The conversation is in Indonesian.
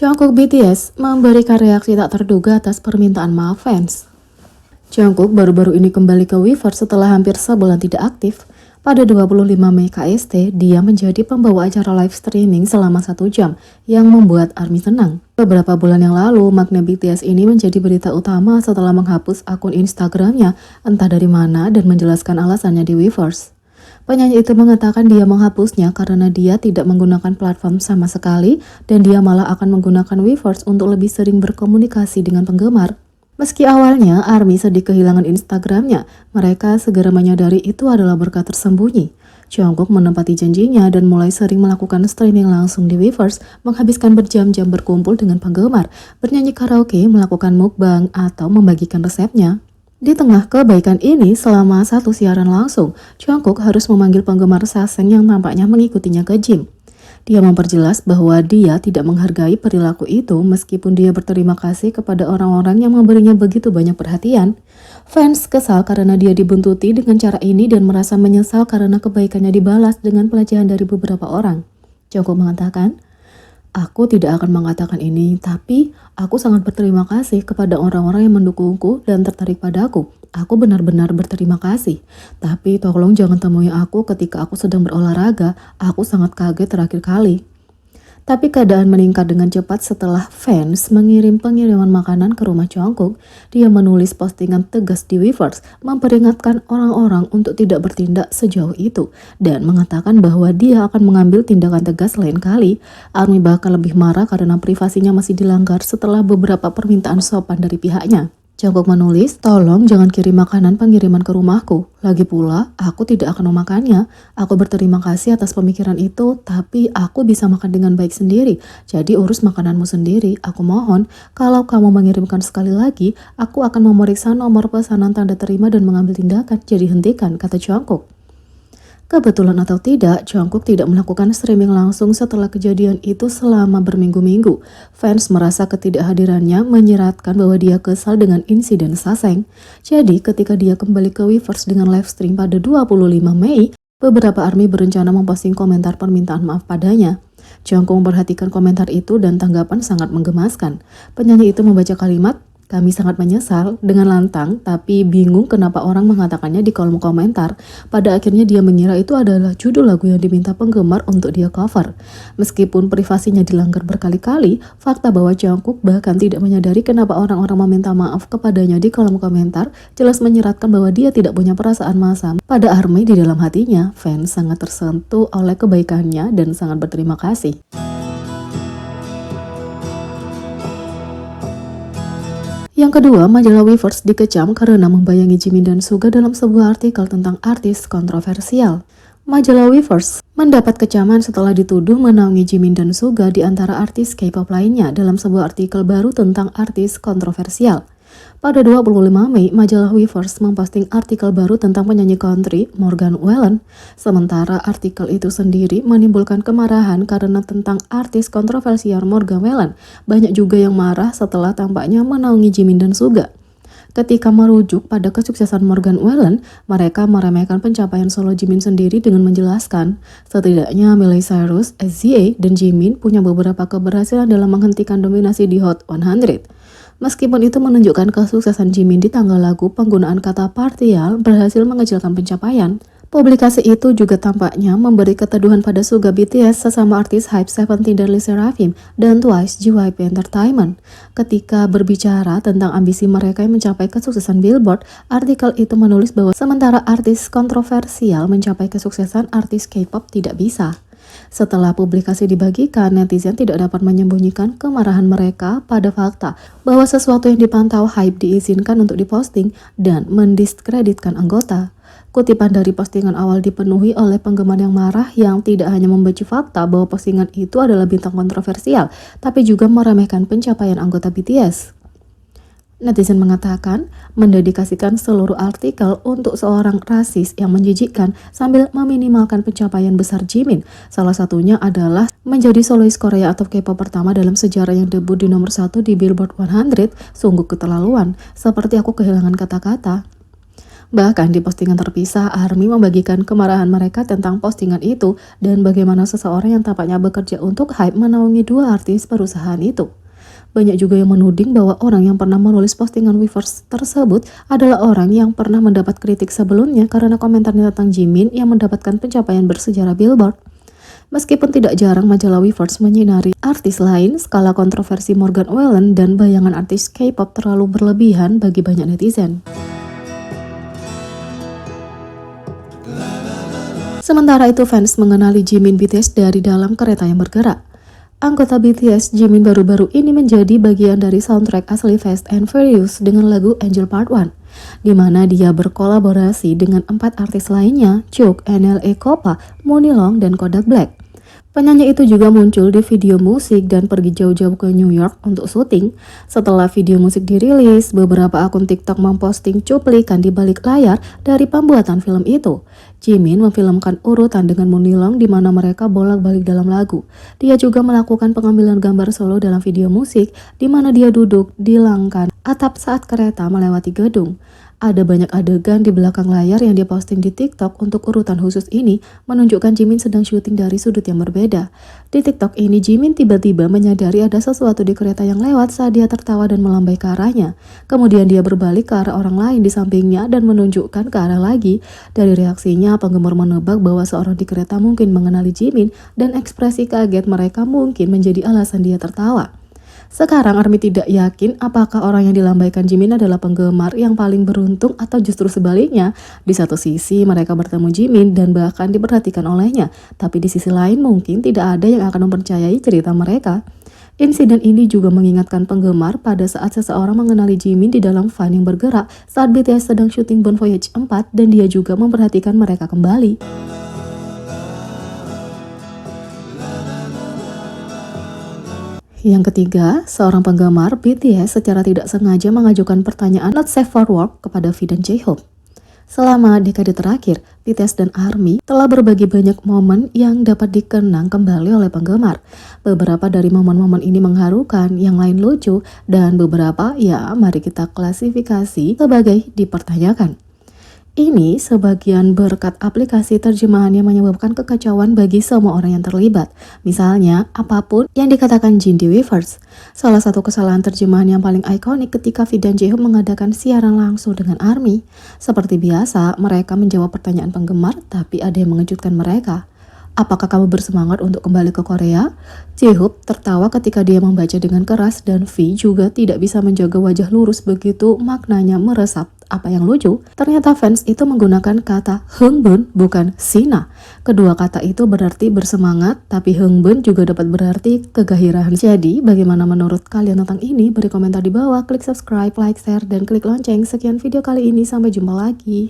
Jungkook BTS memberikan reaksi tak terduga atas permintaan maaf fans. Jungkook baru-baru ini kembali ke Weverse setelah hampir sebulan tidak aktif. Pada 25 Mei KST, dia menjadi pembawa acara live streaming selama 1 jam yang membuat ARMY senang. Beberapa bulan yang lalu, magnet BTS ini menjadi berita utama setelah menghapus akun Instagramnya entah dari mana dan menjelaskan alasannya di Weverse. Penyanyi itu mengatakan dia menghapusnya karena dia tidak menggunakan platform sama sekali dan dia malah akan menggunakan Weverse untuk lebih sering berkomunikasi dengan penggemar. Meski awalnya ARMY sedih kehilangan Instagramnya, mereka segera menyadari itu adalah berkah tersembunyi. Jungkook menepati janjinya dan mulai sering melakukan streaming langsung di Weverse, menghabiskan berjam-jam berkumpul dengan penggemar, bernyanyi karaoke, melakukan mukbang, atau membagikan resepnya. Di tengah kebaikan ini, selama satu siaran langsung, Jungkook harus memanggil penggemar Saseng yang nampaknya mengikutinya ke gym. Dia memperjelas bahwa dia tidak menghargai perilaku itu meskipun dia berterima kasih kepada orang-orang yang memberinya begitu banyak perhatian. Fans kesal karena dia dibuntuti dengan cara ini dan merasa menyesal karena kebaikannya dibalas dengan pelecehan dari beberapa orang. Jungkook mengatakan, "Aku tidak akan mengatakan ini, tapi aku sangat berterima kasih kepada orang-orang yang mendukungku dan tertarik padaku. Aku benar-benar berterima kasih. Tapi tolong jangan temui aku ketika aku sedang berolahraga. Aku sangat kaget terakhir kali." Tapi keadaan meningkat dengan cepat setelah fans mengirim pengiriman makanan ke rumah Jungkook. Dia menulis postingan tegas di Weverse, memperingatkan orang-orang untuk tidak bertindak sejauh itu, dan mengatakan bahwa dia akan mengambil tindakan tegas lain kali. ARMY bahkan lebih marah karena privasinya masih dilanggar setelah beberapa permintaan sopan dari pihaknya. Jungkook menulis, "Tolong jangan kirim makanan pengiriman ke rumahku. Lagi pula, aku tidak akan memakannya. Aku berterima kasih atas pemikiran itu, tapi aku bisa makan dengan baik sendiri. Jadi urus makananmu sendiri. Aku mohon, kalau kamu mengirimkan sekali lagi, aku akan memeriksa nomor pesanan tanda terima dan mengambil tindakan. Jadi hentikan," kata Jungkook. Kebetulan atau tidak, Jungkook tidak melakukan streaming langsung setelah kejadian itu selama berminggu-minggu. Fans merasa ketidakhadirannya menyiratkan bahwa dia kesal dengan insiden Saseng. Jadi ketika dia kembali ke Weverse dengan live stream pada 25 Mei, beberapa ARMY berencana memposting komentar permintaan maaf padanya. Jungkook memperhatikan komentar itu dan tanggapan sangat menggemaskan. Penyanyi itu membaca kalimat, "Kami sangat menyesal," dengan lantang, tapi bingung kenapa orang mengatakannya di kolom komentar. Pada akhirnya dia mengira itu adalah judul lagu yang diminta penggemar untuk dia cover. Meskipun privasinya dilanggar berkali-kali, fakta bahwa Jungkook bahkan tidak menyadari kenapa orang-orang meminta maaf kepadanya di kolom komentar jelas menyiratkan bahwa dia tidak punya perasaan masam pada ARMY. Di dalam hatinya, fans sangat tersentuh oleh kebaikannya dan sangat berterima kasih. Yang kedua, majalah Weverse dikecam karena membayangi Jimin dan Suga dalam sebuah artikel tentang artis kontroversial. Majalah Weverse mendapat kecaman setelah dituduh menaungi Jimin dan Suga di antara artis K-pop lainnya dalam sebuah artikel baru tentang artis kontroversial. Pada 25 Mei, majalah Weverse memposting artikel baru tentang penyanyi country Morgan Wallen. Sementara artikel itu sendiri menimbulkan kemarahan karena tentang artis kontroversial Morgan Wallen. Banyak juga yang marah setelah tampaknya menaungi Jimin dan Suga. Ketika merujuk pada kesuksesan Morgan Wallen, mereka meremehkan pencapaian solo Jimin sendiri dengan menjelaskan, setidaknya Miley Cyrus, SZA, dan Jimin punya beberapa keberhasilan dalam menghentikan dominasi di Hot 100. Meskipun itu menunjukkan kesuksesan Jimin di tanggal lagu, penggunaan kata partial berhasil mengecilkan pencapaian. Publikasi itu juga tampaknya memberi keteduhan pada Suga BTS, sesama artis Hype 17 dan LE SSERAFIM, dan Twice JYP Entertainment. Ketika berbicara tentang ambisi mereka yang mencapai kesuksesan Billboard, artikel itu menulis bahwa sementara artis kontroversial mencapai kesuksesan, artis K-pop tidak bisa. Setelah publikasi dibagikan, netizen tidak dapat menyembunyikan kemarahan mereka pada fakta bahwa sesuatu yang dipantau Hype diizinkan untuk diposting dan mendiskreditkan anggota. Kutipan dari postingan awal dipenuhi oleh penggemar yang marah yang tidak hanya membenci fakta bahwa postingan itu adalah bintang kontroversial, tapi juga meremehkan pencapaian anggota BTS. Netizen mengatakan mendedikasikan seluruh artikel untuk seorang rasis yang menjijikkan sambil meminimalkan pencapaian besar Jimin. Salah satunya adalah menjadi solois Korea atau K-pop pertama dalam sejarah yang debut di nomor 1 di Billboard 100. Sungguh keterlaluan, seperti aku kehilangan kata-kata. Bahkan di postingan terpisah, ARMY membagikan kemarahan mereka tentang postingan itu dan bagaimana seseorang yang tampaknya bekerja untuk HYBE menaungi dua artis perusahaan itu. Banyak juga yang menuding bahwa orang yang pernah menulis postingan Weverse tersebut adalah orang yang pernah mendapat kritik sebelumnya karena komentarnya tentang Jimin yang mendapatkan pencapaian bersejarah Billboard. Meskipun tidak jarang majalah Weverse menyinari artis lain, skala kontroversi Morgan Wallen dan bayangan artis K-pop terlalu berlebihan bagi banyak netizen. Sementara itu, fans mengenali Jimin BTS dari dalam kereta yang bergerak. Anggota BTS, Jimin baru-baru ini menjadi bagian dari soundtrack asli Fast and Furious dengan lagu Angel Part 1, di mana dia berkolaborasi dengan 4 artis lainnya, Chook, NLE Copa, Mooney Long, dan Kodak Black. Penyanyi itu juga muncul di video musik dan pergi jauh-jauh ke New York untuk syuting. Setelah video musik dirilis, beberapa akun TikTok memposting cuplikan di balik layar dari pembuatan film itu. Jimin memfilmkan urutan dengan Mooney Long di mana mereka bolak-balik dalam lagu. Dia juga melakukan pengambilan gambar solo dalam video musik di mana dia duduk di langkan atap saat kereta melewati gedung. Ada banyak adegan di belakang layar yang diposting di TikTok untuk urutan khusus ini menunjukkan Jimin sedang syuting dari sudut yang berbeda. Di TikTok ini, Jimin tiba-tiba menyadari ada sesuatu di kereta yang lewat saat dia tertawa dan melambai ke arahnya. Kemudian dia berbalik ke arah orang lain di sampingnya dan menunjukkan ke arah lagi. Dari reaksinya, penggemar menebak bahwa seorang di kereta mungkin mengenali Jimin dan ekspresi kaget mereka mungkin menjadi alasan dia tertawa. Sekarang ARMY tidak yakin apakah orang yang dilambaikan Jimin adalah penggemar yang paling beruntung atau justru sebaliknya. Di satu sisi mereka bertemu Jimin dan bahkan diperhatikan olehnya, tapi di sisi lain mungkin tidak ada yang akan mempercayai cerita mereka. Insiden ini juga mengingatkan penggemar pada saat seseorang mengenali Jimin di dalam van yang bergerak saat BTS sedang syuting Bon Voyage 4 dan dia juga memperhatikan mereka kembali. Yang ketiga, seorang penggemar BTS secara tidak sengaja mengajukan pertanyaan not safe for work kepada V dan J-Hope. Selama dekade terakhir, BTS dan ARMY telah berbagi banyak momen yang dapat dikenang kembali oleh penggemar. Beberapa dari momen-momen ini mengharukan, yang lain lucu, dan beberapa ya mari kita klasifikasi sebagai dipertanyakan. Ini sebagian berkat aplikasi terjemahan yang menyebabkan kekacauan bagi semua orang yang terlibat. Misalnya, apapun yang dikatakan Jin di Weverse. Salah satu kesalahan terjemahan yang paling ikonik ketika V dan J-Hope mengadakan siaran langsung dengan ARMY. Seperti biasa, mereka menjawab pertanyaan penggemar, tapi ada yang mengejutkan mereka. Apakah kamu bersemangat untuk kembali ke Korea? J-Hope tertawa ketika dia membaca dengan keras dan V juga tidak bisa menjaga wajah lurus begitu maknanya meresap. Apa yang lucu, ternyata fans itu menggunakan kata Heungbun bukan Sina. Kedua kata itu berarti bersemangat, tapi Heungbun juga dapat berarti kegairahan. Jadi, bagaimana menurut kalian tentang ini? Beri komentar di bawah, klik subscribe, like, share, dan klik lonceng. Sekian video kali ini, sampai jumpa lagi.